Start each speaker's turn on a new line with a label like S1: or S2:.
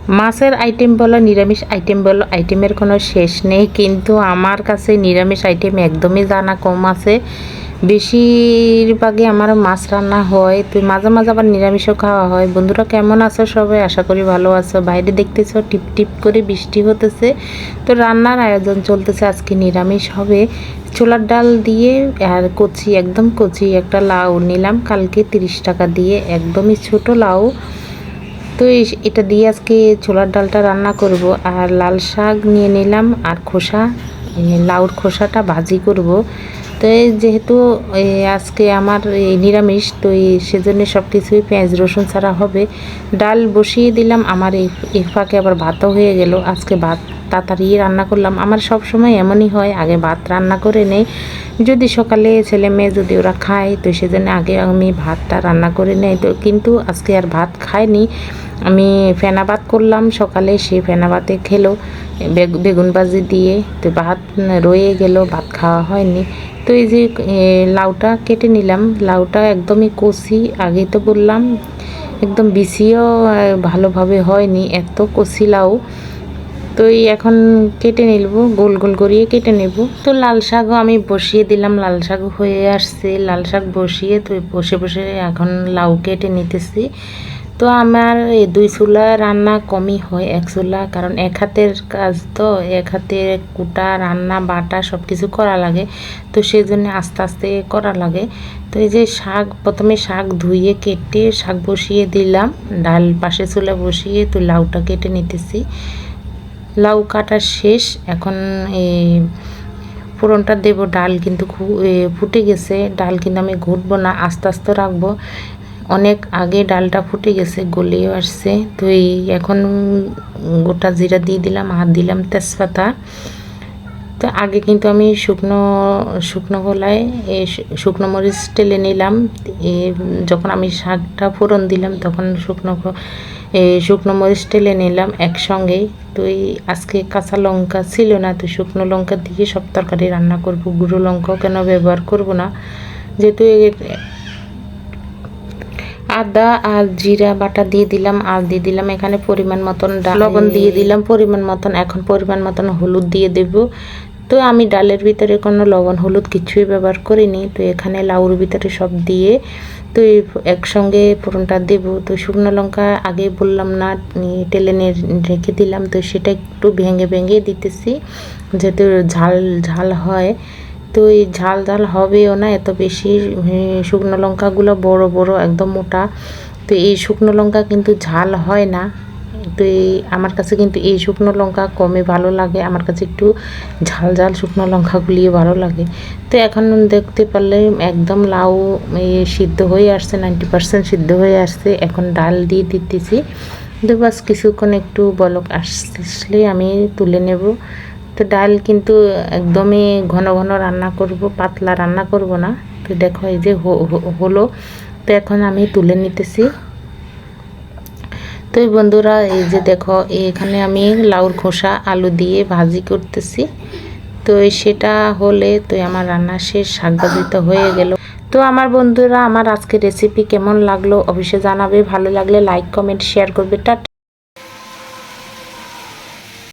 S1: মাছের আইটেম বলো নিরামিষ আইটেম বলো আইটেমের কোনো শেষ নেই, কিন্তু আমার কাছে নিরামিষ আইটেম একদমই জানা কম আছে। বেশিরভাগই আমার মাছ রান্না হয়, তো মাঝে মাঝে আবার নিরামিষও খাওয়া হয়। বন্ধুরা কেমন আছো সবাই? আশা করি ভালো আছো। বাইরে দেখতেছো টিপ টিপ করে বৃষ্টি হতেছে, তো রান্নার আয়োজন চলতেছে। আজকে নিরামিষ হবে। ছোলার ডাল দিয়ে আর কচি, একদম কচি একটা লাউ নিলাম কালকে 30 টাকা দিয়ে, একদমই ছোট লাউ। তো এটা দিয়ে আজকে ছোলার ডালটা রান্না করব। আর লাল শাক নিয়ে নিলাম আর খোসা, লাউর খোসাটা ভাজি করব। তো যেহেতু আজকে আমার নিরামিষ, তো সেজন্য সব কিছুই পেঁয়াজ রসুন ছাড়া হবে। ডাল বসিয়ে দিলাম, আমার এই ফাঁকে আবার ভাতও হয়ে গেল। আজকে ভাত তাড়াতাড়ি রান্না করলাম। আমার সব সময় এমনই হয়, আগে ভাত রান্না করে নেই। যদি সকালে ছেলে মেয়ে যদি ওরা খায়, তো সেজন্য আগে আমি ভাতটা রান্না করে নেই। তো কিন্তু আজকে আর ভাত খাইনি, আমি ফেনা ভাত করলাম সকালে, সেই ফেনা ভাতে খেলো বেগুন ভাজি দিয়ে। তো ভাত রয়ে গেল, ভাত খাওয়া হয়নি। তো এই যে লাউটা কেটে নিলাম, লাউটা একদমই কচি, আগেই তো বললাম একদম বিছিও ভালোভাবে হয়নি, এত কচি লাউ। তো এখন কেটে নিব, গোল গোল করিয়ে কেটে নেব। তো লাল শাকও আমি বসিয়ে দিলাম, লাল শাক হয়ে আসছে। লাল শাক বসিয়ে তো বসে বসে এখন লাউ কেটে নিতেছি। তো আমার এই 2 চুলা রান্না কমই হয়, 1 চুলা, কারণ এক হাতের কাজ, তো এক হাতে কুটা রান্না বাটা সব কিছু করা লাগে। তো সেই জন্য আস্তে আস্তে করা লাগে। তো এই যে শাক, প্রথমে শাক ধুয়ে কেটে শাক বসিয়ে দিলাম, ডাল পাশে চুলা বসিয়ে তো লাউটা কেটে নিতেছি। লাউ কাটা শেষ, এখন ফোড়নটা দেব। ডাল কিন্তু ফুটে গেছে, ডাল কিন্তু আমি ঘুটবো না, আস্তে আস্তে রাখবো। অনেক আগে ডালটা ফুটে গেছে, গলিয়েও আসছে। তো এখন গোটা জিরা দিয়ে দিলাম আর দিলাম তেজপাতা। তো আগে কিন্তু আমি শুকনো শুকনো গলায় শুকনো মরিচ টেলে নিলাম। যখন আমি শাকটা ফোড়ন দিলাম তখন শুকনো মরিচ টেলে নিলাম একসঙ্গেই। তো আজকে কাঁচা লঙ্কা ছিল না, তো শুকনো লঙ্কা দিয়ে সব তরকারি রান্না করব, গুঁড়ো লঙ্কাও কেন ব্যবহার করব না, যেহেতু আদা আর জিরা বাটা দিয়ে দিলাম, আর দিয়ে দিলাম এখানে পরিমাণ মতন লবণ দিয়ে দিলাম পরিমাণ মতন। এখন পরিমাণ মতন হলুদ দিয়ে দেব। তো আমি ডালের ভিতরে কোনো লবণ হলুদ কিছুই ব্যবহার করিনি। তো এখানে লাউর ভিতরে সব দিয়ে তো একসঙ্গে ফোড়নটা দেব। তো শুকনো লঙ্কা আগে বললাম না, টেলে রেখে দিলাম, তো সেটা একটু ভেঙে ভেঙে দিতেছি, যেহেতু ঝাল ঝাল হয়। তো এই ঝাল ঝাল হবেও না এত বেশি। শুকনো লঙ্কাগুলো বড় বড় একদম মোটা, তো এই শুকনো লঙ্কা কিন্তু ঝাল হয় না। তো আমার কাছে কিন্তু এই শুকনো লঙ্কা কমই ভালো লাগে, আমার কাছে একটু ঝাল ঝাল শুকনো লঙ্কাগুলিও ভালো লাগে। তো এখন দেখতে পারলে একদম লাউ সিদ্ধ হয়ে আসছে, 90% সিদ্ধ হয়ে আসছে। এখন ডাল দিয়ে দিতেছি। তো বাস কিছুক্ষণ একটু বলক আসলে আমি তুলে নেব। তো ডাল কিন্তু একদমই ঘন ঘন রান্না করব, পাতলা রান্না করব না। তো দেখো এই যে হলো, তো এখন আমি তুলে নিতেছি। তো বন্ধুরা এই যে দেখো, এখানে আমি লাউর খোসা আলু দিয়ে ভাজি করতেছি। তো সেটা হলে তো আমার রান্না শেষ, শাক ভাজি তো হয়ে গেল। তো আমার বন্ধুরা, আমার আজকের রেসিপি কেমন লাগলো অবশ্যই জানাবে, ভালো লাগলে লাইক কমেন্ট শেয়ার করবে। টাটা।